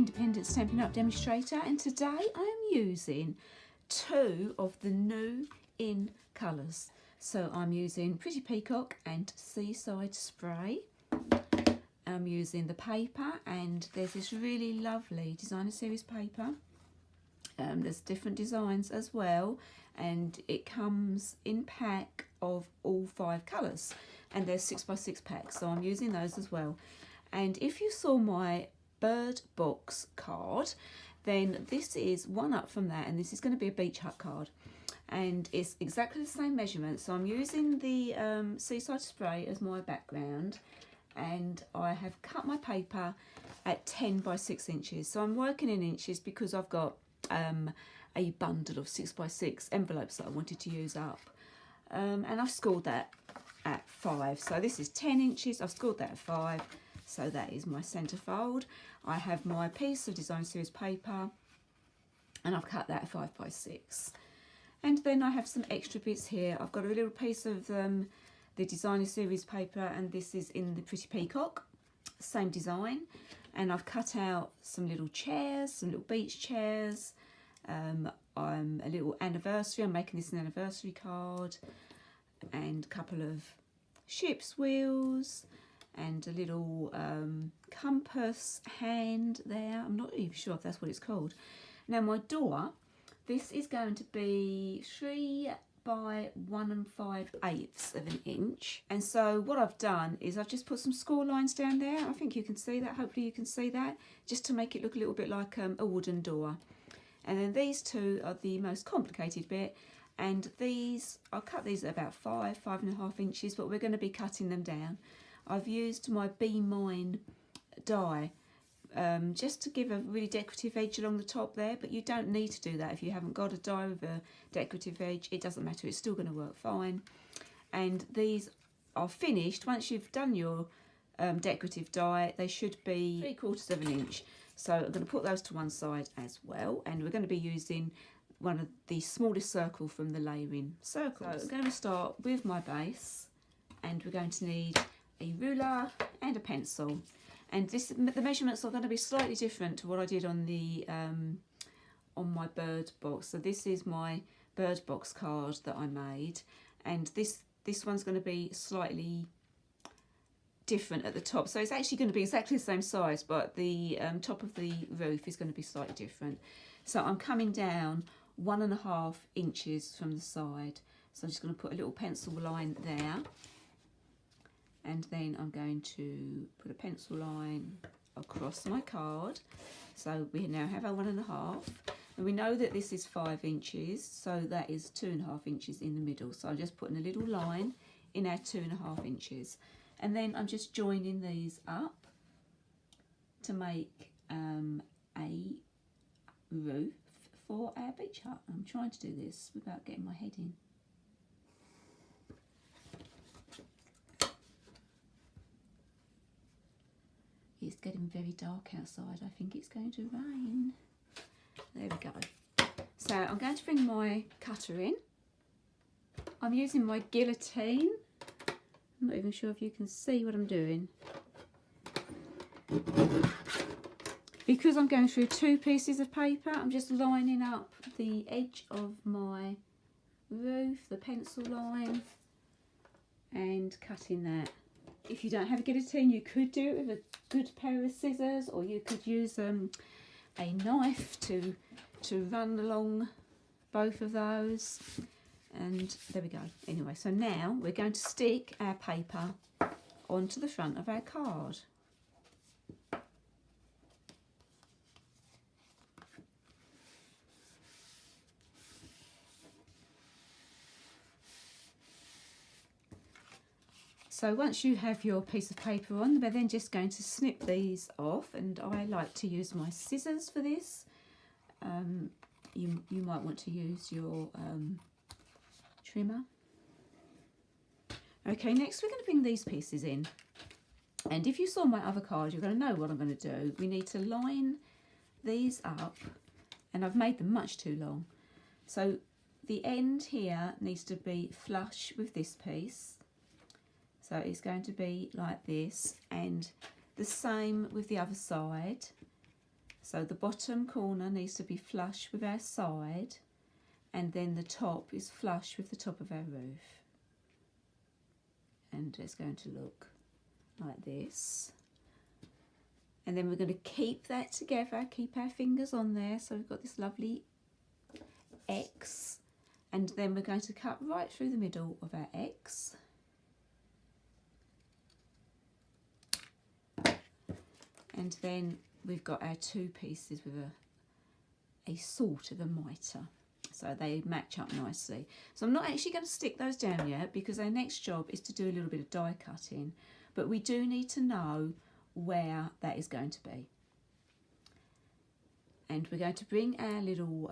independent Stampin' Up demonstrator, and today I am using two of the new in colours. So I'm using Pretty Peacock and Seaside Spray. I'm using the paper, and there's this really lovely designer series paper. There's different designs as well, and it comes in pack of all 5 colours, and there's 6x6 packs, so I'm using those as well. And if you saw my bird box card, then this is one up from that, and this is going to be a beach hut card, and it's exactly the same measurement. So I'm using the Seaside Spray as my background, and I have cut my paper at 10 by 6 inches. So I'm working in inches because I've got a bundle of 6x6 envelopes that I wanted to use up, and I've scored that at 5. So this is 10 inches, I've scored that at 5. So that is my centrefold. I have my piece of design series paper, and I've cut that 5x6. And then I have some extra bits here. I've got a little piece of the designer series paper, and this is in the Pretty Peacock, same design. And I've cut out some little chairs, some little beach chairs. I'm a little anniversary. I'm making this an anniversary card, and a couple of ship's wheels, and a little compass hand there. I'm not even sure if that's what it's called. Now my door, this is going to be 3 by 1 5/8 of an inch. And so what I've done is I've just put some score lines down there. I think you can see that, hopefully you can see that, just to make it look a little bit like a wooden door. And then these two are the most complicated bit, and these, I'll cut these at about 5.5 inches, but we're going to be cutting them down. I've used my Be Mine die just to give a really decorative edge along the top there, but you don't need to do that if you haven't got a die with a decorative edge. It doesn't matter, it's still going to work fine. And these are finished. Once you've done your decorative die, they should be 3/4 of an inch. So I'm going to put those to one side as well, and we're going to be using one of the smallest circle from the layering circles. So I'm going to start with my base, and we're going to need a ruler and a pencil. And the measurements are going to be slightly different to what I did on the on my bird box. So this is my bird box card that I made, and this one's going to be slightly different at the top. So it's actually going to be exactly the same size, but the top of the roof is going to be slightly different. So I'm coming down 1.5 inches from the side. So I'm just going to put a little pencil line there. And then I'm going to put a pencil line across my card. So we now have our 1.5. And we know that this is 5 inches, so that is 2.5 inches in the middle. So I'm just putting a little line in our 2.5 inches. And then I'm just joining these up to make a roof for our beach hut. I'm trying to do this without getting my head in. It's getting very dark outside. I think it's going to rain. There we go. So I'm going to bring my cutter in. I'm using my guillotine. I'm not even sure if you can see what I'm doing. Because I'm going through 2 pieces of paper, I'm just lining up the edge of my roof, the pencil line, and cutting that. If you don't have a guillotine, you could do it with a good pair of scissors, or you could use a knife to run along both of those. And there we go. Anyway, so now we're going to stick our paper onto the front of our card. So once you have your piece of paper on, we're then just going to snip these off, and I like to use my scissors for this. You might want to use your trimmer. Okay, next we're going to bring these pieces in. And if you saw my other card, you're going to know what I'm going to do. We need to line these up, and I've made them much too long. So the end here needs to be flush with this piece. So it's going to be like this, and the same with the other side. So the bottom corner needs to be flush with our side, and then the top is flush with the top of our roof. And it's going to look like this. And then we're going to keep that together, keep our fingers on there. So we've got this lovely X, and then we're going to cut right through the middle of our X. And then we've got our two pieces with a sort of a mitre, so they match up nicely. So I'm not actually going to stick those down yet, because our next job is to do a little bit of die cutting, but we do need to know where that is going to be. And we're going to bring our little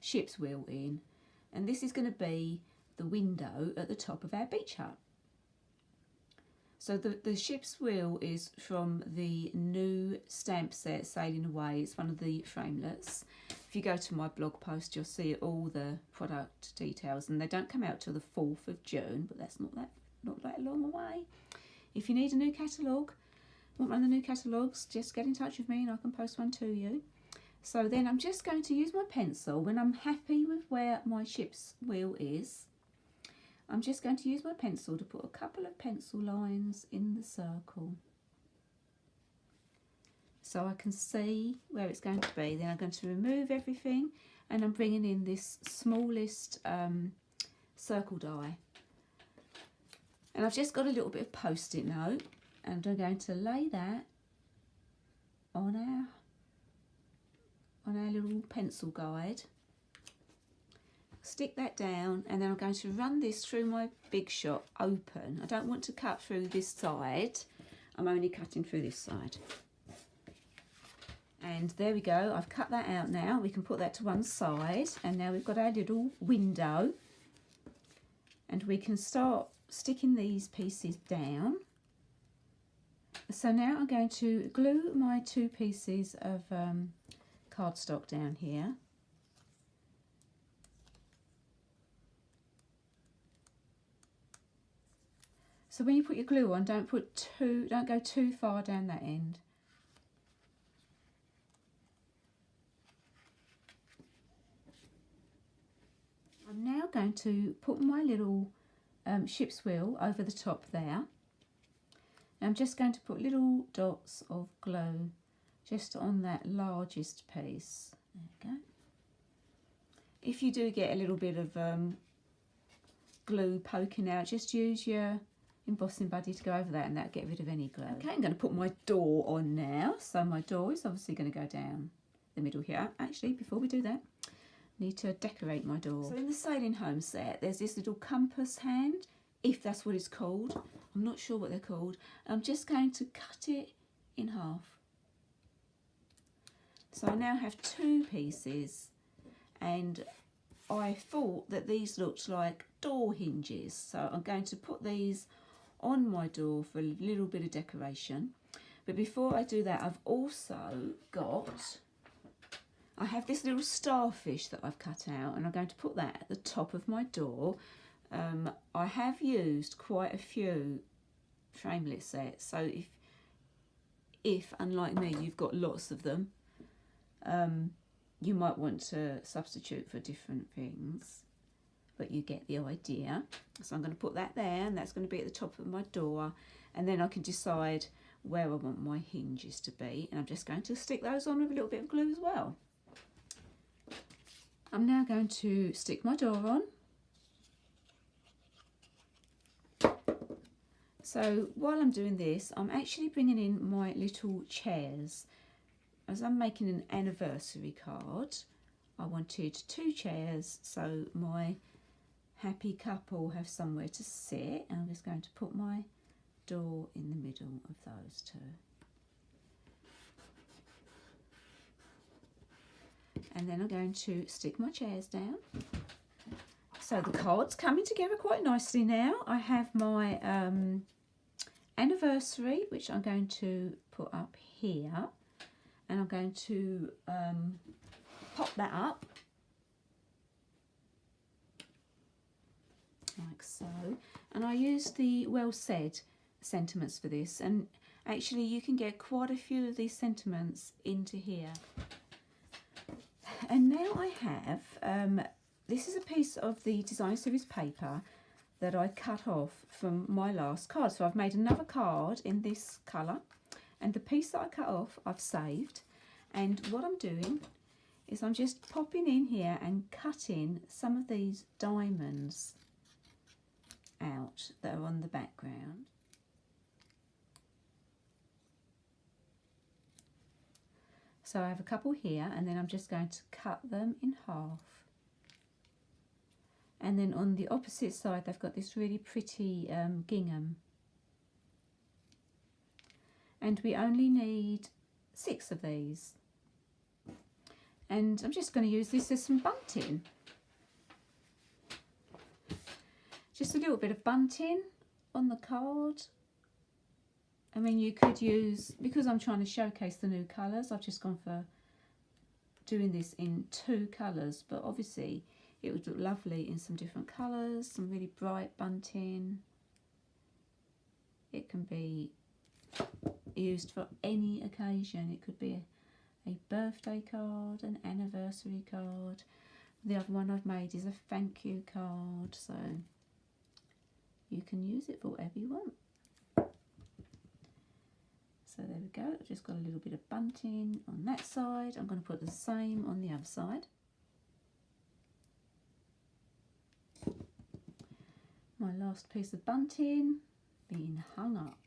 ship's wheel in, and this is going to be the window at the top of our beach hut. So the ship's wheel is from the new stamp set, Sailing Away. It's one of the framelets. If you go to my blog post, you'll see all the product details, and they don't come out till the 4th of June, but that's not that long away. If you need a new catalogue, want one of the new catalogues, just get in touch with me and I can post one to you. So then I'm just going to use my pencil. When I'm happy with where my ship's wheel is, I'm just going to use my pencil to put a couple of pencil lines in the circle, so I can see where it's going to be. Then I'm going to remove everything, and I'm bringing in this smallest circle die. And I've just got a little bit of post-it note, and I'm going to lay that on our little pencil guide. Stick that down, and then I'm going to run this through my Big Shot open. I don't want to cut through this side, I'm only cutting through this side. And there we go, I've cut that out now. We can put that to one side, and now we've got our little window, and we can start sticking these pieces down. So now I'm going to glue my two pieces of cardstock down here. So when you put your glue on, don't go too far down that end. I'm now going to put my little ship's wheel over the top there. And I'm just going to put little dots of glue just on that largest piece. There we go. If you do get a little bit of glue poking out, just use your embossing buddy to go over that, and that'll get rid of any glue. Okay, I'm going to put my door on now. So my door is obviously going to go down the middle here. Actually, before we do that, I need to decorate my door. So in the Sailing Home set, there's this little compass hand, if that's what it's called. I'm not sure what they're called. I'm just going to cut it in half. So I now have two pieces, and I thought that these looked like door hinges. So I'm going to put these on my door for a little bit of decoration. But before I do that, I've also got, I have this little starfish that I've cut out, and I'm going to put that at the top of my door. I have used quite a few framelit sets, so if unlike me you've got lots of them, you might want to substitute for different things, but you get the idea. So I'm going to put that there, and that's going to be at the top of my door, and then I can decide where I want my hinges to be, and I'm just going to stick those on with a little bit of glue as well. I'm now going to stick my door on. So while I'm doing this, I'm actually bringing in my little chairs. As I'm making an anniversary card, I wanted two chairs so my happy couple have somewhere to sit. And I'm just going to put my door in the middle of those two. And then I'm going to stick my chairs down. So the card's coming together quite nicely now. I have my anniversary, which I'm going to put up here. And I'm going to pop that up. Like so. And I used the well said sentiments for this. And actually you can get quite a few of these sentiments into here. And now I have, this is a piece of the design series paper that I cut off from my last card. So I've made another card in this colour, and the piece that I cut off I've saved. And what I'm doing is I'm just popping in here and cutting some of these diamonds out that are on the background. So I have a couple here, and then I'm just going to cut them in half. And then on the opposite side they've got this really pretty gingham. And we only need 6 of these. And I'm just going to use this as some bunting. Just a little bit of bunting on the card. I mean, you could use, because I'm trying to showcase the new colours, I've just gone for doing this in 2 colours, but obviously it would look lovely in some different colours, some really bright bunting. It can be used for any occasion. It could be a birthday card, an anniversary card. The other one I've made is a thank you card, so you can use it for whatever you want. So there we go, I've just got a little bit of bunting on that side. I'm going to put the same on the other side. My last piece of bunting being hung up.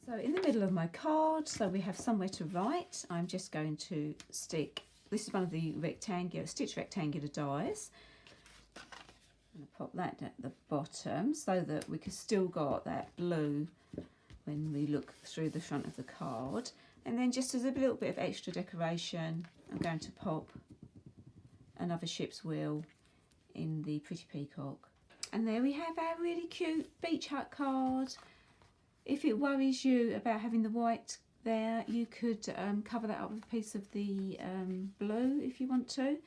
So in the middle of my card, so we have somewhere to write, I'm just going to stick, this is one of the stitch rectangular dies. I'm going to pop that at the bottom so that we can still got that blue when we look through the front of the card. And then just as a little bit of extra decoration, I'm going to pop another ship's wheel in the Pretty Peacock. And there we have our really cute beach hut card. If it worries you about having the white there, you could cover that up with a piece of the blue if you want to.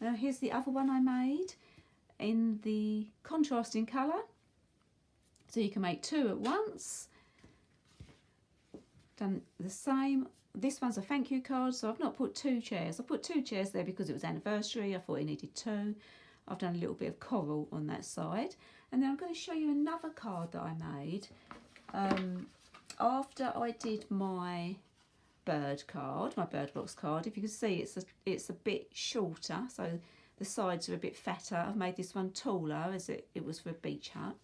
Now here's the other one I made in the contrasting colour. So you can make 2 at once. Done the same. This one's a thank you card, so I've not put 2 chairs. I put 2 chairs there because it was anniversary. I thought it needed 2. I've done a little bit of coral on that side. And then I'm going to show you another card that I made after I did my bird card, my bird box card. If you can see, it's a bit shorter, so the sides are a bit fatter. I've made this one taller as it was for a beach hut.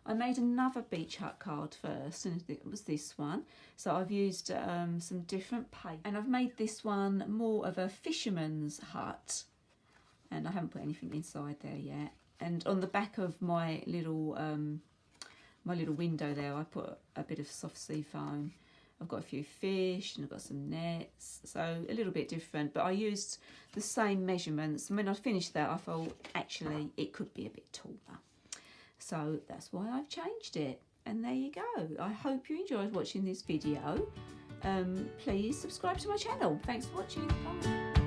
I made another beach hut card first, and it was this one. So I've used some different paint, and I've made this one more of a fisherman's hut, and I haven't put anything inside there yet. And on the back of my little window there, I put a bit of soft sea foam. I've got a few fish and I've got some nets, so a little bit different, but I used the same measurements. And when I finished that, I thought actually it could be a bit taller. So that's why I've changed it. And there you go. I hope you enjoyed watching this video. Please subscribe to my channel. Thanks for watching. Bye.